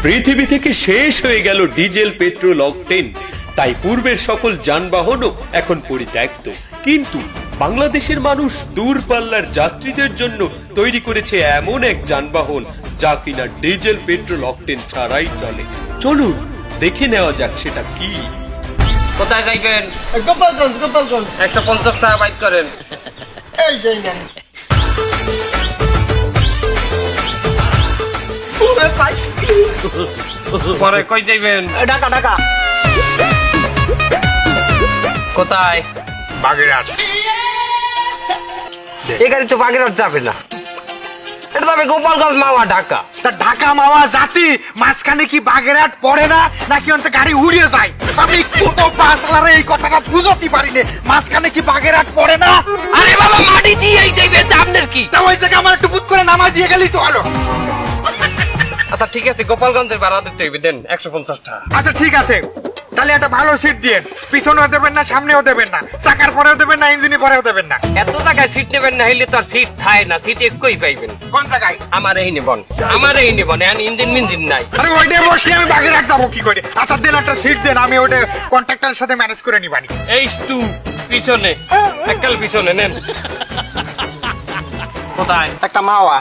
পৃথিবী থেকে শেষ হয়ে গেল ডিজেল পেট্রোল অকটেন, তাই পূর্বের সকল যানবাহনও এখন পরিত্যক্ত। কিন্তু বাংলাদেশের মানুষ দূরপাল্লার যাত্রীদের জন্য তৈরি করেছে এমন এক যানবাহন যা কিনা ডিজেল পেট্রোল অকটেন ছাড়াই চলে। চলুন দেখে নেওয়া যাক সেটা কি। কোথায় যাইবেন? গোপালগঞ্জ। 150 টাকা বাইক করেন। এই যে নেন। পরে কই যাইবেন? ঢাকা। কোথায়? বাগেরহাট। এই গাড়ি তো বাগেরহাট যাবে না, এটা যাবে গোপালগঞ্জ মাওয়া ঢাকা। তা ঢাকা মাওয়া জাতি মাঝখানে কি বাগেরহাট পড়ে না, নাকি অন্ত গাড়ি উড়িয়ে যায়? আমি কোনো বাসলারে এই কথাটা বুঝতে পারি না। মাঝখানে কি বাগেরহাট পড়ে না? আরে বাবা মাটি দিয়েই যাইবে, আপনার কি? তা ওই জায়গায় আমার একটু বুট করে নামাই দিয়ে গেলেই তো হলো। আচ্ছা ঠিক আছে, গোপালগঞ্জের ভাড়া দিতে হইবে, দেন 150 টাকা। আচ্ছা ঠিক আছে, তাহলে একটা ভালো সিট দিয়ে, পিছনেও দেবেন না সামনেও দেবেন না, চাকার পরেও দেবেন না ইঞ্জিনের পরেও দেবেন না। এত জায়গায় সিট নেবেন না, হইলে তো আর সিট থাকে না, সিট একই পাইবেন। কোন জায়গায়? আমার এই নেবন, এখন ইঞ্জিন মিঞ্জিন নাই। আরে ওইটা বসে আমি বাগেরহাট যাবো কি করে? আচ্ছা দেন একটা সিট দেন, আমি ওইটা কন্ট্রাক্টরের সাথে ম্যানেজ করে নিবানি। এই টু পিছনে, এককাল পিছনে নেন। কোথায়? একটা মাওয়া।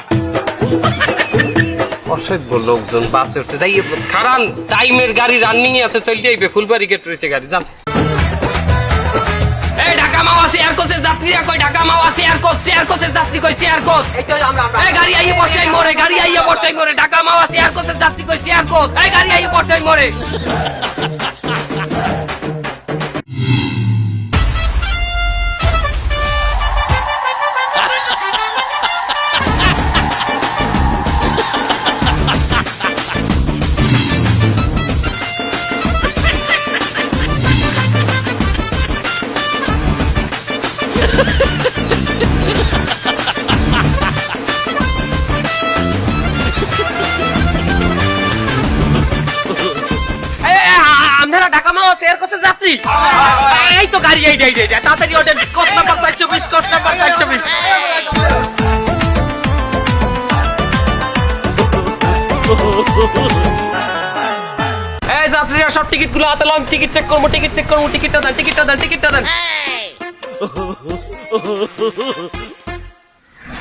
অসভ্য লোকজন বাসে উঠতে যাই, খারান টাইমের গাড়ি রানিং এ আছে, চল যাইবে। ফুলবাড়ি গেট রয়েছে গাড়ি, যান। এই ঢাকা মাওয়া শেয়ার কোচের যাত্রীরা কই? ঢাকা মাওয়া শেয়ার কোচের যাত্রী কই? শেয়ার কোচ এই গাড়ি আইয়ে বর্ষায় মরে, ঢাকা মাওয়া শেয়ার কোচের যাত্রী কই? শেয়ার কোচ এই গাড়ি আইয়ে বর্ষায় মরে। আপনারা ঢাকা মাওয়া শেয়ার কোচের যাত্রী? এই তো গাড়ি, এই তাড়াতাড়ি ওঠেন। Coach number 420। এই যাত্রীরা সব টিকিট গুলো হাতে লাম, টিকিট চেক করবো। টিকিটটা দেন।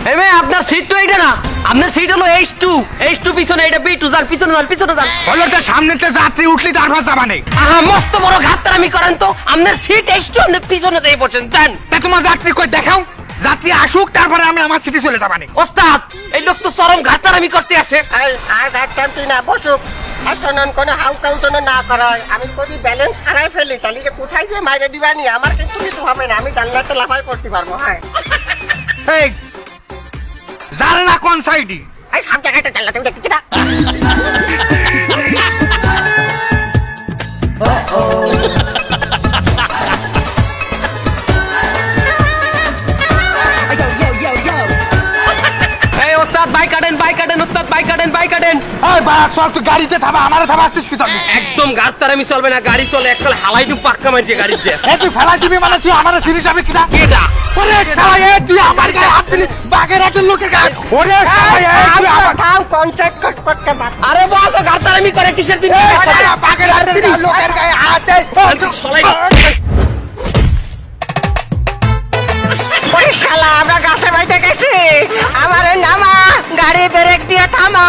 এই মেয়ে, আপনার সিট তো এইটা না, আপনার সিট হলো H2 পিছনে, এটা B2, যান পিছনে যান। বললো তো সামনেতে যাত্রী উঠলি তারপর যাবা নেই। আহা মস্ত বড় ঘাটতারামি করেন তো, আপনার সিট H2, আপনি পিছনে যাই বসেন, যান। তা তোমার যাত্রী কই দেখাও, যাত্রী আসুক তারপরে আমি আমার সিটে চলে যাবা নেই। ওস্তাদ, এই লোক তো চরম ঘাটতারামি করতে আসে। আর গাড়টাম তুই না বসুক, এখন কোনো হাউ কাউন্টন না করায়। আমি যদি ব্যালেন্স হারাই ফেলি তাহলে যে কোথায় যে মাইরে দিবানি, আমার কিন্তু কিছু হবে না। আমি জানলাতে লাফাই করতে পারবো। হ্যাঁ এই জানে না কোন সাইডে? এই সব জায়গাটা জানলা তুমি দেখতে না। এই ওস্তাদ বাইক কাটেন, ওস্তাদ বাইক কাটেন। ওই বাড়া চল, তুই গাড়িতে থামা, আমারে থামাচ্ছিস কি জন্য? একদম ঘাটতারামি চলবে না, গাড়ি চলে এককাল হালাই দিম পাক্কা মারিয়ে গাড়ি দিয়ে। এই তুই ফেলাই দিবি মানে তুই আমারে সিটে যাবি কিনা? কেডা? ওরে শালা, এই তুই আমার গায়ে হাত দিলি, বাগেরহাটের লোকের গায়ে। ওরে শালা, এই তুই আমার থাম কন্ট্যাক্ট করতে পার। আরে বস, ঘাটতারামি করে কিসের দিন? এই শালা, বাগেরহাটের লোকের গায়ে হাত দেয়। ওই শালা, আমরা গাছে বাইতে গেছি, আমারে নামা, গাড়ি ব্রেক দিয়ে থামা।